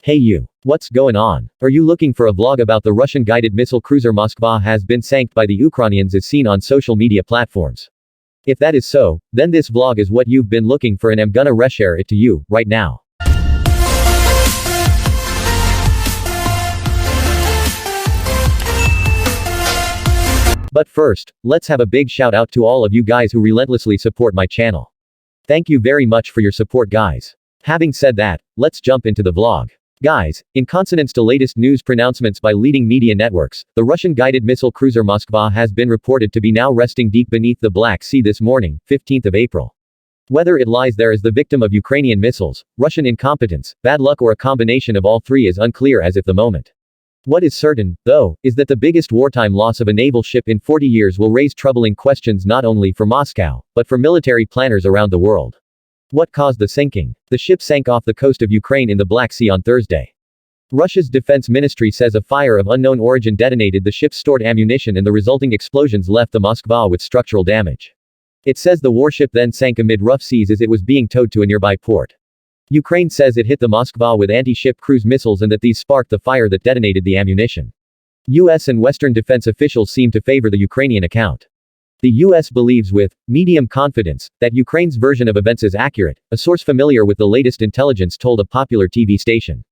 Hey you. What's going on? Are you looking for a vlog about the Russian guided missile cruiser Moskva has been sank by the Ukrainians as seen on social media platforms? If that is so, then this vlog is what you've been looking for and I'm gonna reshare it to you, right now. But first, let's have a big shout out to all of you guys who relentlessly support my channel. Thank you very much for your support guys. Having said that, let's jump into the vlog. Guys, in consonance to latest news pronouncements by leading media networks, the Russian guided missile cruiser Moskva has been reported to be now resting deep beneath the Black Sea this morning, 15th of April. Whether it lies there as the victim of Ukrainian missiles, Russian incompetence, bad luck or a combination of all three is unclear as of the moment. What is certain, though, is that the biggest wartime loss of a naval ship in 40 years will raise troubling questions not only for Moscow, but for military planners around the world. What caused the sinking? The ship sank off the coast of Ukraine in the Black Sea on Thursday. Russia's defense ministry says a fire of unknown origin detonated the ship's stored ammunition and the resulting explosions left the Moskva with structural damage. It says the warship then sank amid rough seas as it was being towed to a nearby port. Ukraine says it hit the Moskva with anti-ship cruise missiles and that these sparked the fire that detonated the ammunition. U.S. and Western defense officials seem to favor the Ukrainian account. The U.S. believes with medium confidence that Ukraine's version of events is accurate, a source familiar with the latest intelligence told a popular TV station.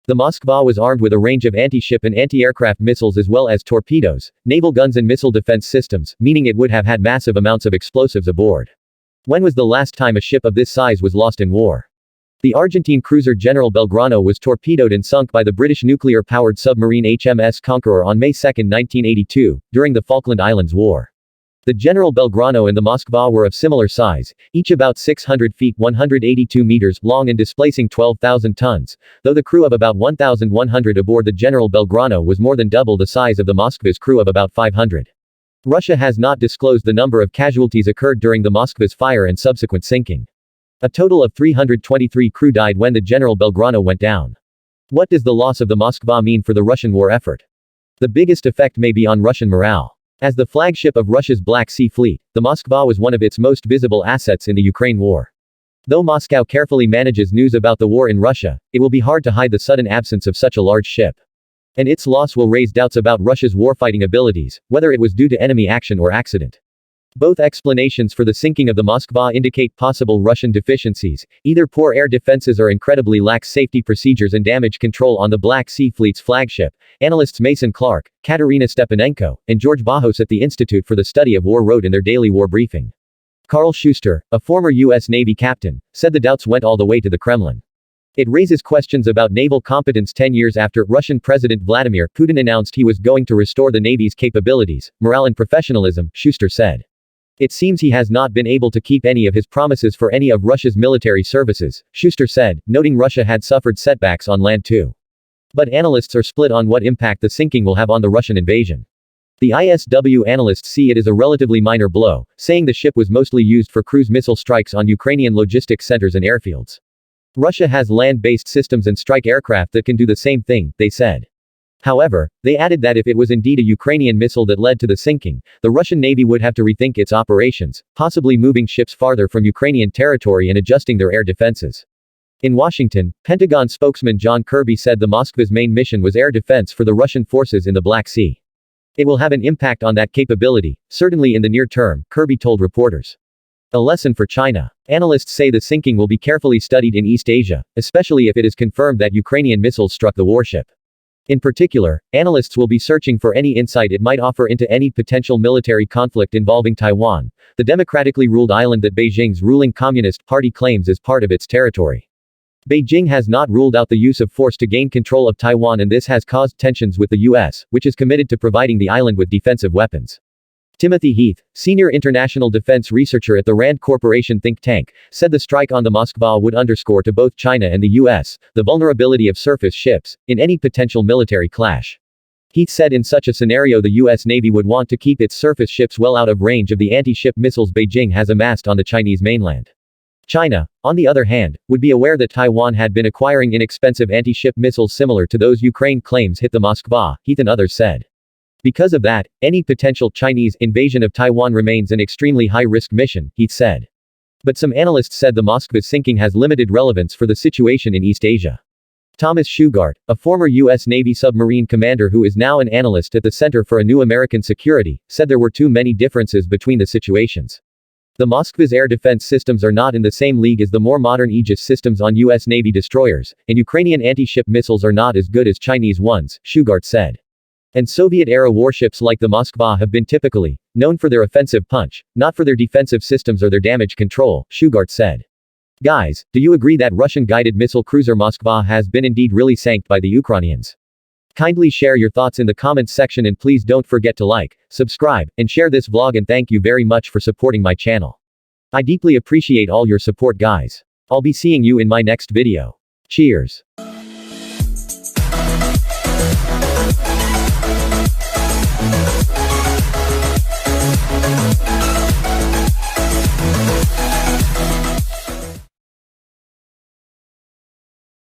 The Moskva was armed with a range of anti-ship and anti-aircraft missiles as well as torpedoes, naval guns and missile defense systems, meaning it would have had massive amounts of explosives aboard. When was the last time a ship of this size was lost in war? The Argentine cruiser General Belgrano was torpedoed and sunk by the British nuclear-powered submarine HMS Conqueror on May 2, 1982, during the Falkland Islands War. The General Belgrano and the Moskva were of similar size, each about 600 feet 182 meters long and displacing 12,000 tons, though the crew of about 1,100 aboard the General Belgrano was more than double the size of the Moskva's crew of about 500. Russia has not disclosed the number of casualties occurred during the Moskva's fire and subsequent sinking. A total of 323 crew died when the General Belgrano went down. What does the loss of the Moskva mean for the Russian war effort? The biggest effect may be on Russian morale. As the flagship of Russia's Black Sea Fleet, the Moskva was one of its most visible assets in the Ukraine war. Though Moscow carefully manages news about the war in Russia, it will be hard to hide the sudden absence of such a large ship. And its loss will raise doubts about Russia's warfighting abilities, whether it was due to enemy action or accident. Both explanations for the sinking of the Moskva indicate possible Russian deficiencies, either poor air defenses or incredibly lax safety procedures and damage control on the Black Sea Fleet's flagship, analysts Mason Clark, Katerina Stepanenko, and George Bajos at the Institute for the Study of War wrote in their daily war briefing. Carl Schuster, a former U.S. Navy captain, said the doubts went all the way to the Kremlin. It raises questions about naval competence 10 years after Russian President Vladimir Putin announced he was going to restore the Navy's capabilities, morale and professionalism, Schuster said. It seems he has not been able to keep any of his promises for any of Russia's military services, Schuster said, noting Russia had suffered setbacks on land too. But analysts are split on what impact the sinking will have on the Russian invasion. The ISW analysts see it as a relatively minor blow, saying the ship was mostly used for cruise missile strikes on Ukrainian logistics centers and airfields. Russia has land-based systems and strike aircraft that can do the same thing, they said. However, they added that if it was indeed a Ukrainian missile that led to the sinking, the Russian Navy would have to rethink its operations, possibly moving ships farther from Ukrainian territory and adjusting their air defenses. In Washington, Pentagon spokesman John Kirby said the Moskva's main mission was air defense for the Russian forces in the Black Sea. It will have an impact on that capability, certainly in the near term, Kirby told reporters. A lesson for China. Analysts say the sinking will be carefully studied in East Asia, especially if it is confirmed that Ukrainian missiles struck the warship. In particular, analysts will be searching for any insight it might offer into any potential military conflict involving Taiwan, the democratically ruled island that Beijing's ruling Communist Party claims as part of its territory. Beijing has not ruled out the use of force to gain control of Taiwan, and this has caused tensions with the U.S., which is committed to providing the island with defensive weapons. Timothy Heath, senior international defense researcher at the RAND Corporation think tank, said the strike on the Moskva would underscore to both China and the U.S. the vulnerability of surface ships in any potential military clash. Heath said in such a scenario the U.S. Navy would want to keep its surface ships well out of range of the anti-ship missiles Beijing has amassed on the Chinese mainland. China, on the other hand, would be aware that Taiwan had been acquiring inexpensive anti-ship missiles similar to those Ukraine claims hit the Moskva, Heath and others said. Because of that, any potential Chinese invasion of Taiwan remains an extremely high-risk mission, Heath said. But some analysts said the Moskva's sinking has limited relevance for the situation in East Asia. Thomas Shugart, a former U.S. Navy submarine commander who is now an analyst at the Center for a New American Security, said there were too many differences between the situations. The Moskva's air defense systems are not in the same league as the more modern Aegis systems on U.S. Navy destroyers, and Ukrainian anti-ship missiles are not as good as Chinese ones, Shugart said. And Soviet-era warships like the Moskva have been typically known for their offensive punch, not for their defensive systems or their damage control, Shugart said. Guys, do you agree that Russian guided missile cruiser Moskva has been indeed really sanked by the Ukrainians? Kindly share your thoughts in the comments section and please don't forget to like, subscribe, and share this vlog, and thank you very much for supporting my channel. I deeply appreciate all your support, guys. I'll be seeing you in my next video. Cheers.